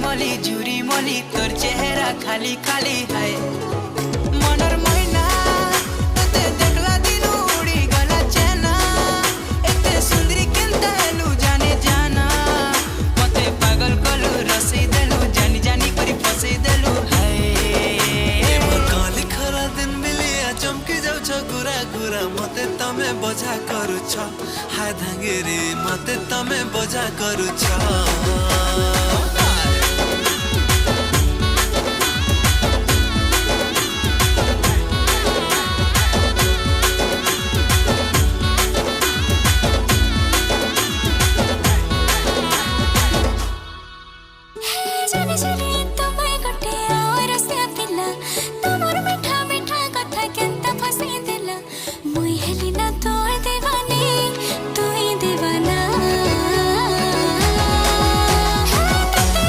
मली झुरी मली तोर चेहरा खाली खाली है मनर मैना तते देखला दिनु उड़ी गला चेना एते सुंदरी केनता हेलु जाने जाना मते पागल कलु रसई देलु जानी जानी करी फसई देलु है ए मोर काली खरा दिन मिलिया चमकी जाउ छ गुरा गुरा मते तमे बजा करू छ हाय धांगेरे मते तमे बजा करू छ जाने